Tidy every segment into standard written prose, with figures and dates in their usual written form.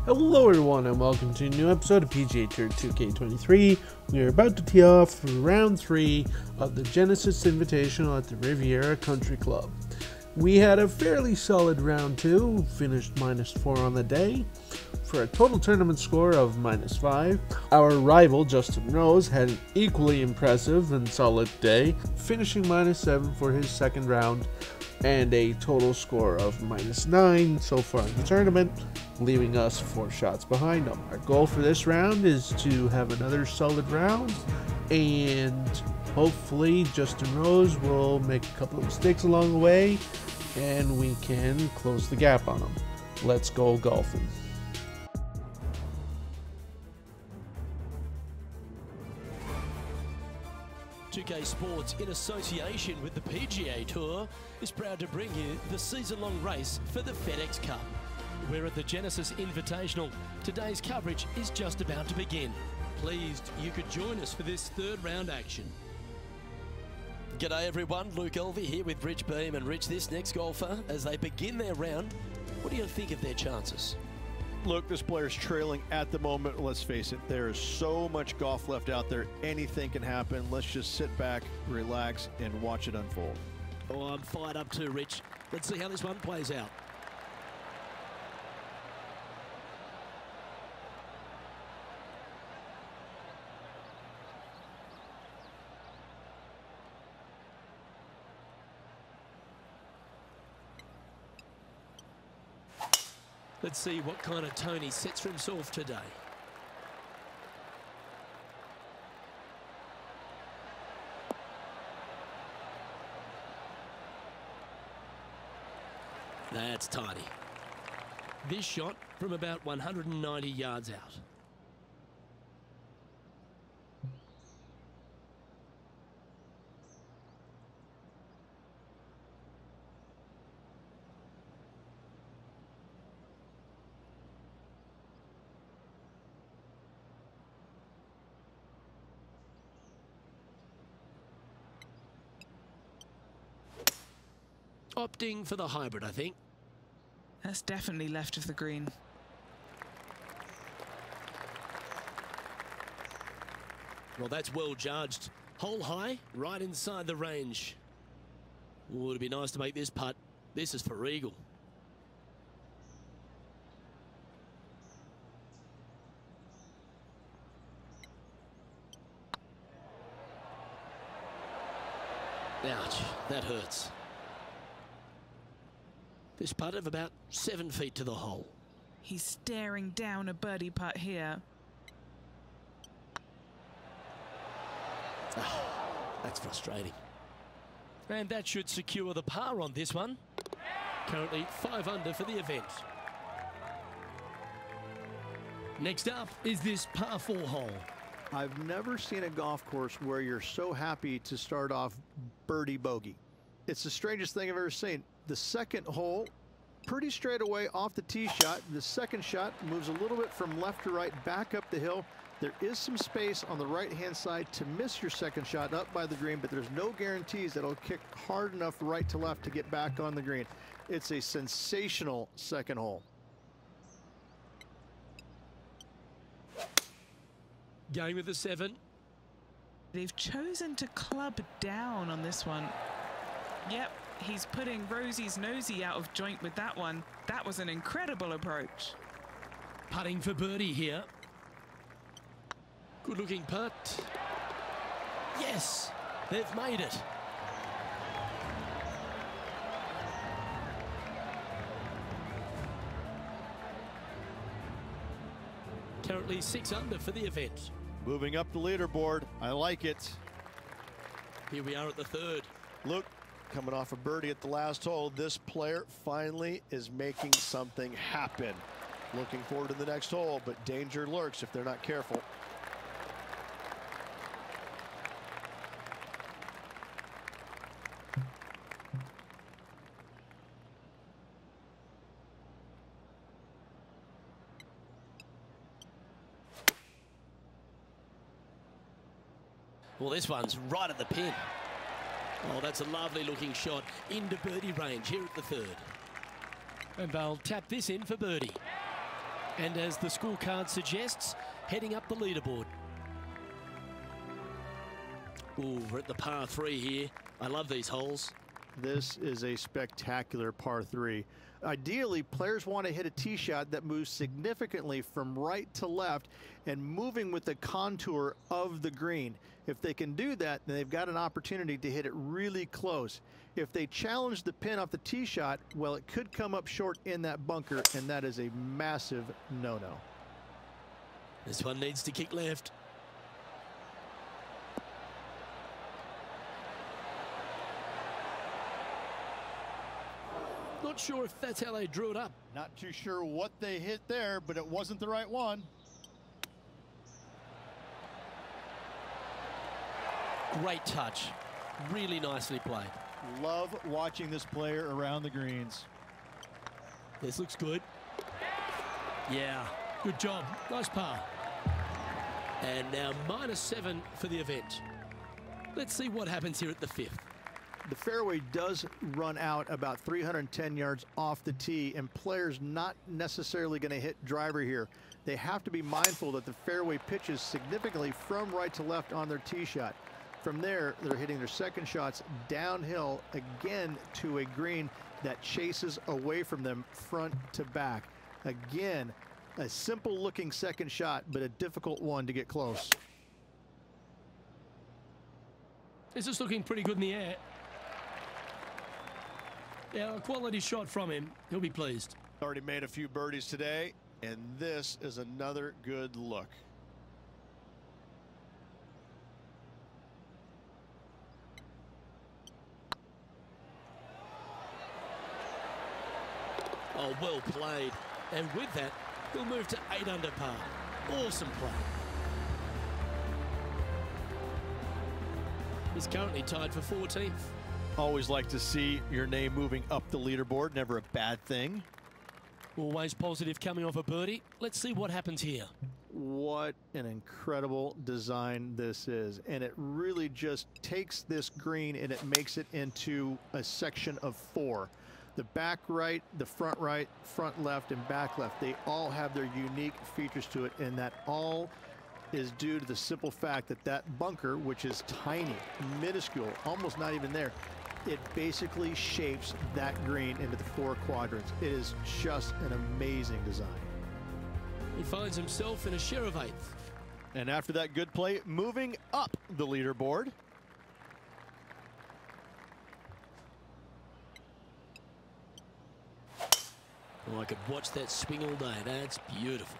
Hello everyone and welcome to a new episode of PGA Tour 2K23. We are about to tee off for round 3 of the Genesis Invitational at the Riviera Country Club. We had a fairly solid round 2, finished -4 on the day, for a total tournament score of -5. Our rival Justin Rose had an equally impressive and solid day, finishing -7 for his second round, and a total score of -9 so far in the tournament, leaving us 4 shots behind him. Our goal for this round is to have another solid round, and hopefully Justin Rose will make a couple of mistakes along the way, and we can close the gap on him. Let's go golfing. Two-K Sports, in association with the PGA Tour, is proud to bring you the season-long race for the FedEx Cup. We're at the Genesis Invitational. Today's coverage is just about to begin. Pleased you could join us for this third round action. G'day everyone, Luke Elvey here with Rich Beam. And Rich, this next golfer, as they begin their round, what do you think of their chances? Look, this player's trailing at the moment. Let's face it, there is so much golf left out there. Anything can happen. Let's just sit back, relax, and watch it unfold. Oh, I'm fired up too, Rich. Let's see how this one plays out. Let's see what kind of tone he sets for himself today. That's tidy. This shot from about 190 yards out. Opting for the hybrid, I think. That's definitely left of the green. Well, that's well judged. Hole high, right inside the range. Ooh, it'd be nice to make this putt. This is for eagle. Ouch, that hurts. This putt of about 7 feet to the hole. He's staring down a birdie putt here. That's frustrating. And that should secure the par on this one. Currently 5 under for the event. Next up is this par 4 hole. I've never seen a golf course where you're so happy to start off birdie bogey. It's the strangest thing I've ever seen. The second hole, pretty straight away off the tee shot. The second shot moves a little bit from left to right, back up the hill. There is some space on the right-hand side to miss your second shot up by the green, but there's no guarantees that it'll kick hard enough right to left to get back on the green. It's a sensational second hole. Going with the 7. They've chosen to club down on this one. Yep, he's putting Rosie's nosy out of joint with that one. That was an incredible approach. Putting for birdie here. Good looking putt. Yes, they've made it. Currently 6 under for the event. Moving up the leaderboard. I like it. Here we are at the 3rd. Look, coming off a birdie at the last hole, this player finally is making something happen. Looking forward to the next hole, but danger lurks if they're not careful. Well, this one's right at the pin. Oh, that's a lovely looking shot into birdie range here at the 3rd. And they'll tap this in for birdie. And as the scorecard suggests, heading up the leaderboard. Ooh, we're at the par 3 here. I love these holes. This is a spectacular par 3. Ideally, players want to hit a tee shot that moves significantly from right to left and moving with the contour of the green. If they can do that, then they've got an opportunity to hit it really close. If they challenge the pin off the tee shot, well, it could come up short in that bunker, and that is a massive no-no. This one needs to kick left. Not sure if that's how they drew it up. Not too sure what they hit there, but it wasn't the right one. Great touch. Really nicely played. Love watching this player around the greens. This looks good. Yeah, good job. Nice par. And now -7 for the event. Let's see what happens here at the 5th. The fairway does run out about 310 yards off the tee, and players not necessarily going to hit driver here. They have to be mindful that the fairway pitches significantly from right to left on their tee shot. From there, they're hitting their second shots downhill again to a green that chases away from them front to back. Again, a simple looking second shot, but a difficult one to get close. This is looking pretty good in the air. Yeah, a quality shot from him. He'll be pleased. Already made a few birdies today, and this is another good look. Oh, well played. And with that, he'll move to 8 under par. Awesome play. He's currently tied for 14th. Always like to see your name moving up the leaderboard. Never a bad thing. Always positive coming off a birdie. Let's see what happens here. What an incredible design this is. And it really just takes this green and it makes it into a section of 4. The back right, the front right, front left, and back left, they all have their unique features to it, and that all is due to the simple fact that that bunker, which is tiny, minuscule, almost not even there, it basically shapes that green into the 4 quadrants. It is just an amazing design. He finds himself in a share of 8th. And after that good play, moving up the leaderboard. Oh, I could watch that swing all day. That's beautiful.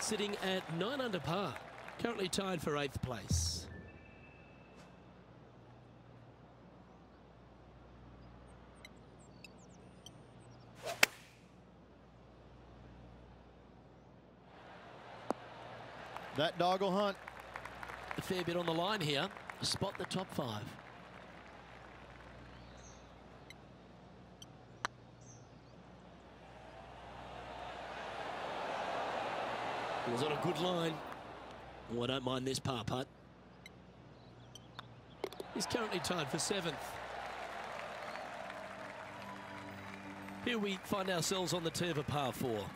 Sitting at 9 under par, currently tied for 8th place. That dog will hunt. A fair bit on the line here. Spot the top 5. It was on a good line. Oh, I don't mind this par putt. He's currently tied for 7th. Here we find ourselves on the tee of a par 4.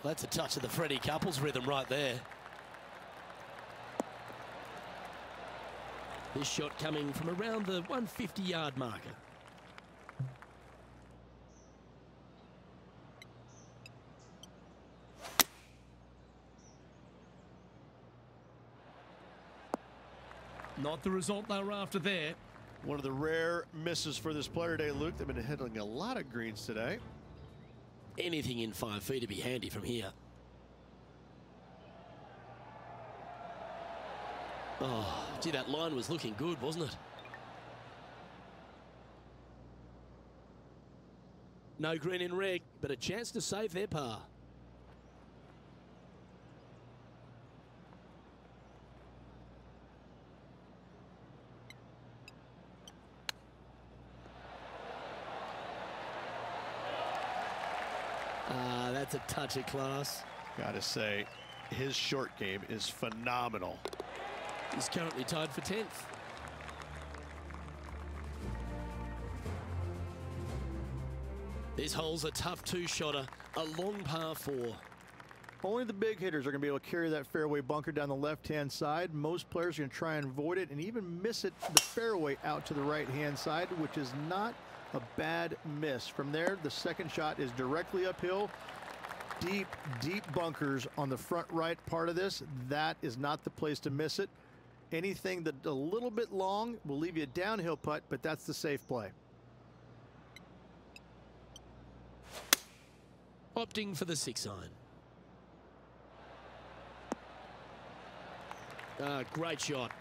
Well, that's a touch of the Freddie Couples rhythm right there. This shot coming from around the 150-yard marker. Not the result they were after there. One of the rare misses for this player today, Luke. They've been hitting a lot of greens today. Anything in 5 feet to be handy from here. Oh, gee, that line was looking good, wasn't it? No green in reg, but a chance to save their par. That's a touch of class. Gotta say, his short game is phenomenal. He's currently tied for 10th. This hole's a tough two-shotter, a long par 4. Only the big hitters are going to be able to carry that fairway bunker down the left-hand side. Most players are going to try and avoid it and even miss it the fairway out to the right-hand side, which is not a bad miss. From there, the second shot is directly uphill. Deep, deep bunkers on the front right part of this. That is not the place to miss it. Anything that a little bit long will leave you a downhill putt, but that's the safe play. Opting for the 6-iron. Great shot.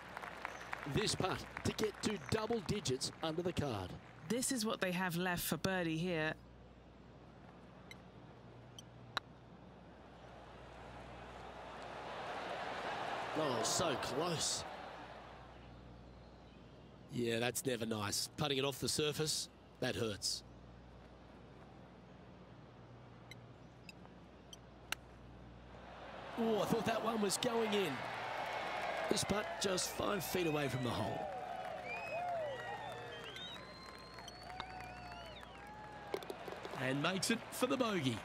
This putt to get to double digits under the card. This is what they have left for birdie here. Oh, so close. Yeah, that's never nice. Putting it off the surface, that hurts. Oh, I thought that one was going in. This putt just 5 feet away from the hole. And makes it for the bogey.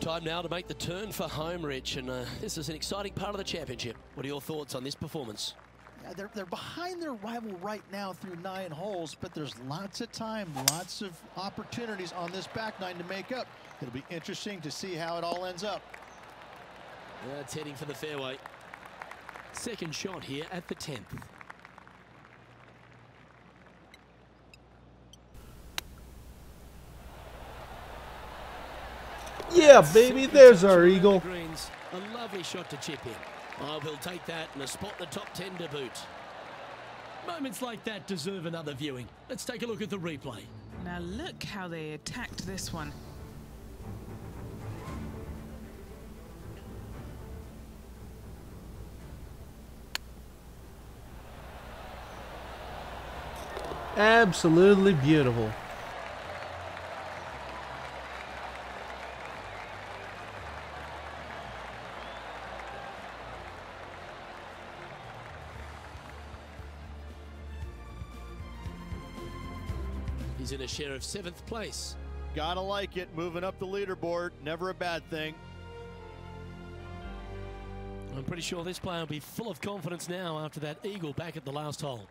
Time now to make the turn for home, Rich, and this is an exciting part of the championship. What are your thoughts on this performance? Yeah, they're behind their rival right now through 9 holes, but there's lots of time, lots of opportunities on this back 9 to make up. It'll be interesting to see how it all ends up. That's heading for the fairway. Second shot here at the 10th. Yeah, baby, there's our eagle. Greens, a lovely shot to chip in. Oh, we'll take that and a spot in the top 10 to boot. Moments like that deserve another viewing. Let's take a look at the replay. Now look how they attacked this one. Absolutely beautiful. He's in a share of 7th place. Gotta like it, moving up the leaderboard, never a bad thing. I'm pretty sure this player will be full of confidence now after that eagle back at the last hole.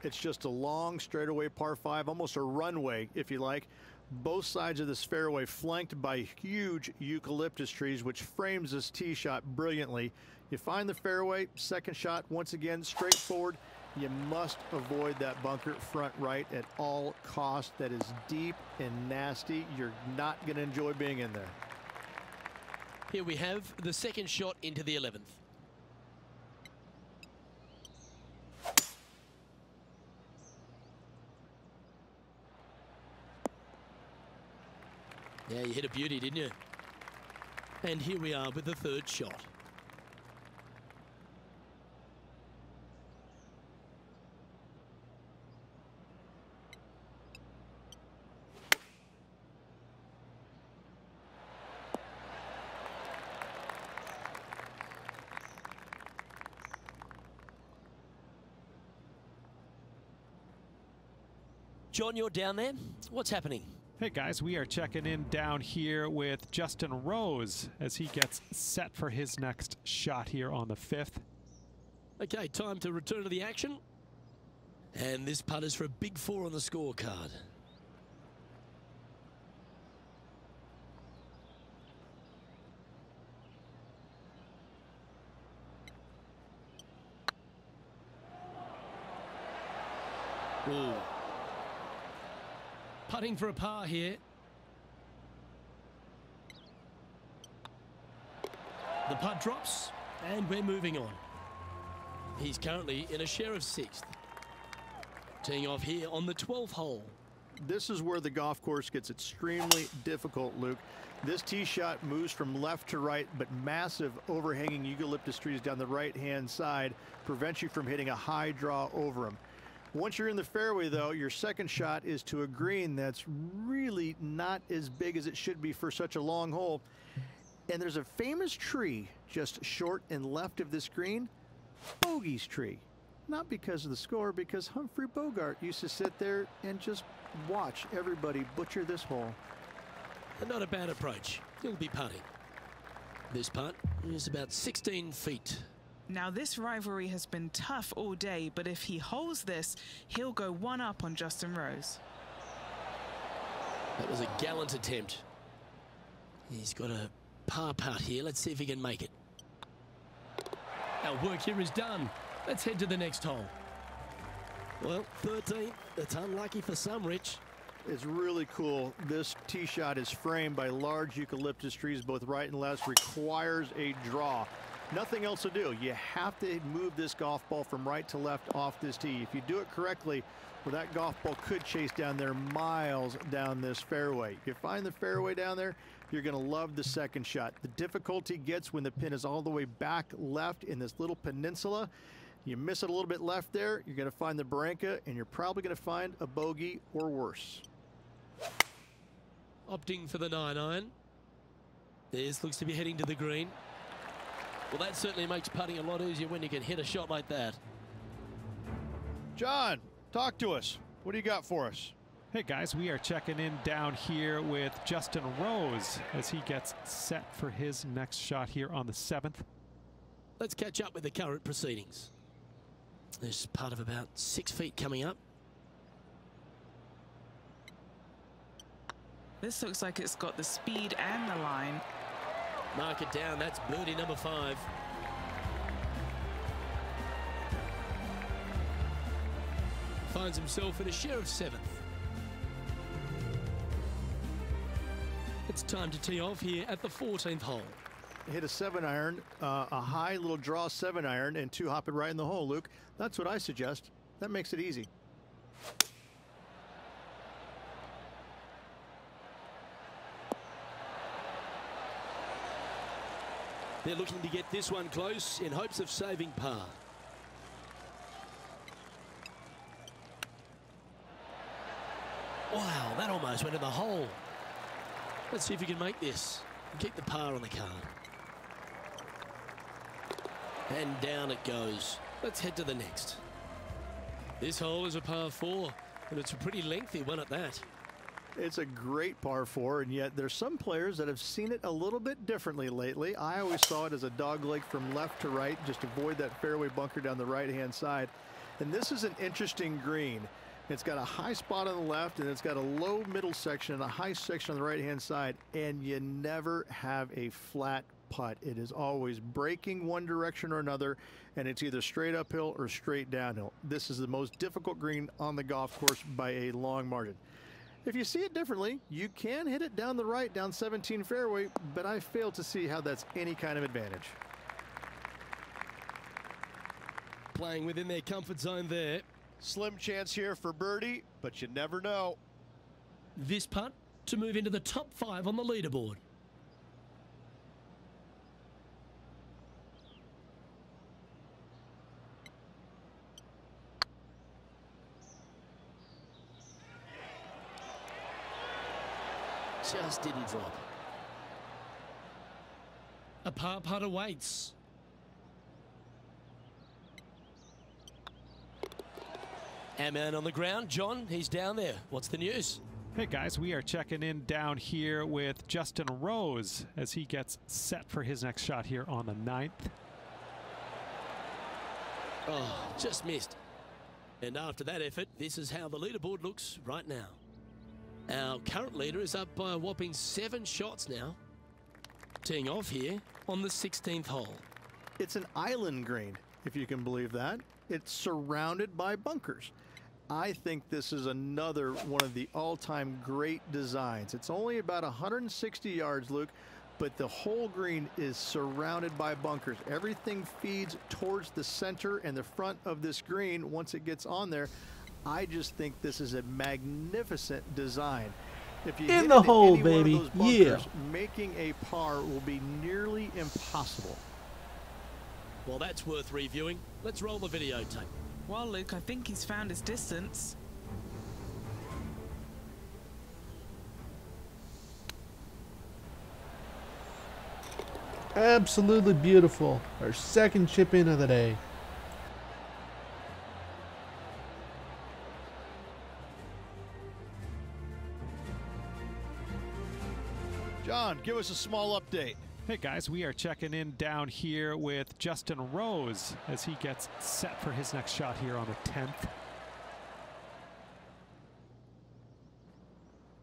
It's just a long straightaway par 5, almost a runway, if you like. Both sides of this fairway flanked by huge eucalyptus trees, which frames this tee shot brilliantly. You find the fairway, second shot, once again, straightforward. You must avoid that bunker front right at all costs. That is deep and nasty. You're not going to enjoy being in there. Here we have the second shot into the 11th. Yeah, you hit a beauty, didn't you? And here we are with the third shot. John, you're down there. What's happening? Hey guys, we are checking in down here with Justin Rose as he gets set for his next shot here on the 5th. Okay, time to return to the action. And this putt is for a big 4 on the scorecard. Ooh. Putting for a par here. The putt drops, and we're moving on. He's currently in a share of 6th. Teeing off here on the 12th hole. This is where the golf course gets extremely difficult, Luke. This tee shot moves from left to right, but massive overhanging eucalyptus trees down the right-hand side prevents you from hitting a high draw over them. Once you're in the fairway, though, your second shot is to a green that's really not as big as it should be for such a long hole. And there's a famous tree just short and left of this green, Bogey's tree. Not because of the score, because Humphrey Bogart used to sit there and just watch everybody butcher this hole. And not a bad approach. He'll be putting. This putt is about 16 feet. Now this rivalry has been tough all day, but if he holds this, he'll go one up on Justin Rose. That was a gallant attempt. He's got a par putt here. Let's see if he can make it. Our work here is done. Let's head to the next hole. Well, 13th. That's unlucky for some, Rich. It's really cool. This tee shot is framed by large eucalyptus trees, both right and left. Requires a draw. Nothing else to do. You have to move this golf ball from right to left off this tee. If you do it correctly, well, that golf ball could chase down there miles down this fairway. You find the fairway down there, you're going to love the second shot. The difficulty gets when the pin is all the way back left in this little peninsula. You miss it a little bit left there, you're going to find the barranca, and you're probably going to find a bogey or worse. Opting for the 9-iron. This looks to be heading to the green. Well, that certainly makes putting a lot easier when you can hit a shot like that. John, talk to us. What do you got for us? Hey guys, we are checking in down here with Justin Rose as he gets set for his next shot here on the 7th. Let's catch up with the current proceedings. There's part of about 6 feet coming up. This looks like it's got the speed and the line. Mark it down. That's birdie number 5. Finds himself in a share of 7th. It's time to tee off here at the 14th hole. Hit a 7-iron, a high little draw 7-iron, and 2 hop it right in the hole, Luke. That's what I suggest. That makes it easy. They're looking to get this one close in hopes of saving par. Wow, that almost went in the hole. Let's see if you can make this and keep the par on the card. And down it goes. Let's head to the next. This hole is a par 4, and it's a pretty lengthy one at that. It's a great par 4, and yet there's some players that have seen it a little bit differently lately. I always saw it as a dogleg from left to right, just avoid that fairway bunker down the right-hand side. And this is an interesting green. It's got a high spot on the left, and it's got a low middle section and a high section on the right-hand side, and you never have a flat putt. It is always breaking one direction or another, and it's either straight uphill or straight downhill. This is the most difficult green on the golf course by a long margin. If you see it differently, you can hit it down the right, down 17 fairway, but I fail to see how that's any kind of advantage. Playing within their comfort zone there. Slim chance here for birdie, but you never know. This putt to move into the top 5 on the leaderboard. Just didn't drop. A par putt awaits. Our man on the ground, John, he's down there. What's the news? Hey guys, we are checking in down here with Justin Rose as he gets set for his next shot here on the 9th. Oh, just missed. And after that effort, this is how the leaderboard looks right now. Our current leader is up by a whopping 7 shots now. Teeing off here on the 16th hole. It's an island green, if you can believe that. It's surrounded by bunkers. I think this is another one of the all-time great designs. It's only about 160 yards, Luke, but the whole green is surrounded by bunkers. Everything feeds towards the center and the front of this green once it gets on there. I just think this is a magnificent design. If you In the hole, baby. Yeah. Making a par will be nearly impossible. Well, that's worth reviewing. Let's roll the videotape. Well, Luke, I think he's found his distance. Absolutely beautiful. Our second chip in of the day. John, give us a small update. Hey guys, we are checking in down here with Justin Rose as he gets set for his next shot here on the 10th.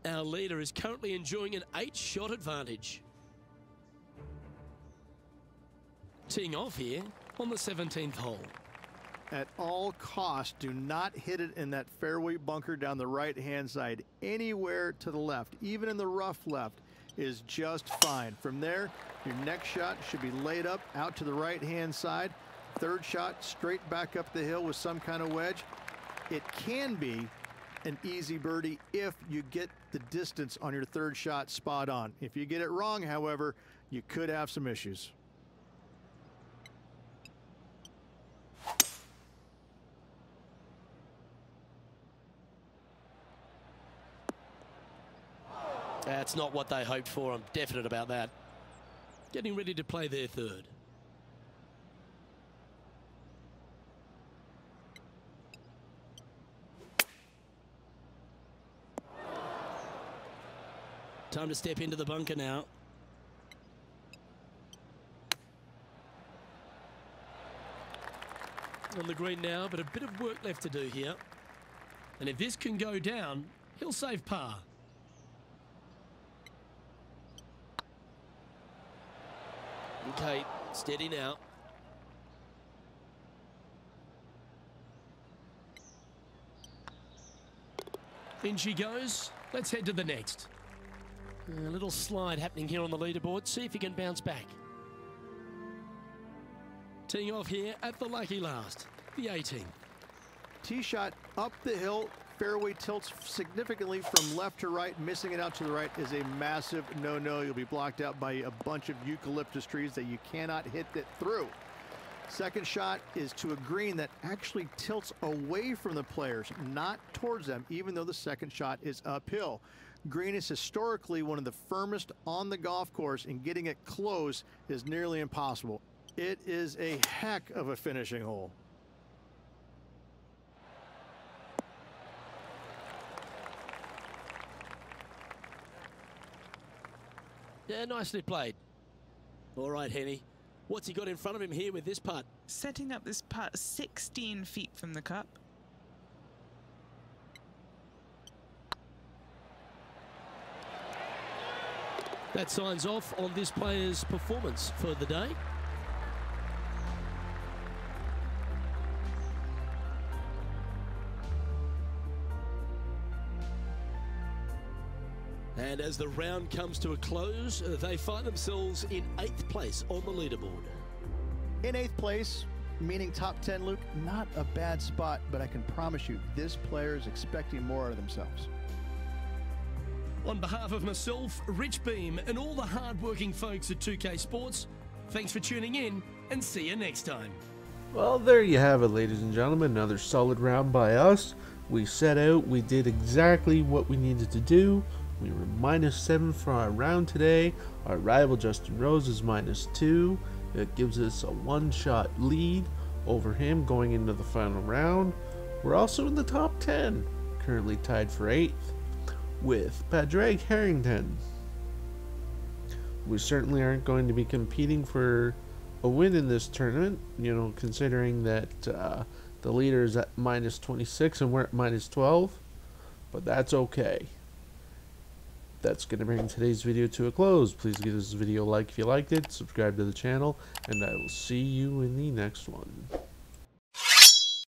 Our leader is currently enjoying an 8-shot advantage. Teeing off here on the 17th hole. At all costs, do not hit it in that fairway bunker down the right-hand side. Anywhere to the left, even in the rough left, is just fine. From there, your next shot should be laid up out to the right-hand side. Third shot, straight back up the hill with some kind of wedge. It can be an easy birdie if you get the distance on your third shot spot on. If you get it wrong, however, you could have some issues. That's not what they hoped for. I'm definite about that. Getting ready to play their third. Time to step into the bunker now. On the green now, but a bit of work left to do here. And if this can go down, he'll save par. Okay, steady now. In she goes. Let's head to the next. A little slide happening here on the leaderboard. See if he can bounce back. Teeing off here at the lucky last, the 18th. Tee shot up the hill. Fairway tilts significantly from left to right. Missing it out to the right is a massive no-no. You'll be blocked out by a bunch of eucalyptus trees that you cannot hit it through. Second shot is to a green that actually tilts away from the players, not towards them, even though the second shot is uphill. Green is historically one of the firmest on the golf course, and getting it close is nearly impossible. It is a heck of a finishing hole. Yeah, nicely played. All right, Henny. What's he got in front of him here with this putt? Setting up this putt 16 feet from the cup. That signs off on this player's performance for the day. And as the round comes to a close, they find themselves in 8th place on the leaderboard. In 8th place, meaning top 10, Luke, not a bad spot, but I can promise you this player is expecting more out of themselves. On behalf of myself, Rich Beam, and all the hard-working folks at 2K Sports, thanks for tuning in, and see you next time. Well, there you have it, ladies and gentlemen. Another solid round by us. We set out, we did exactly what we needed to do. We were -7 for our round today. Our rival Justin Rose is -2. It gives us a 1-shot lead over him going into the final round. We're also in the top 10, currently tied for 8th with Padraig Harrington. We certainly aren't going to be competing for a win in this tournament, you know, considering that the leader is at -26 and we're at -12, but that's okay. That's going to bring today's video to a close. Please give this video a like if you liked it, subscribe to the channel, and I will see you in the next one.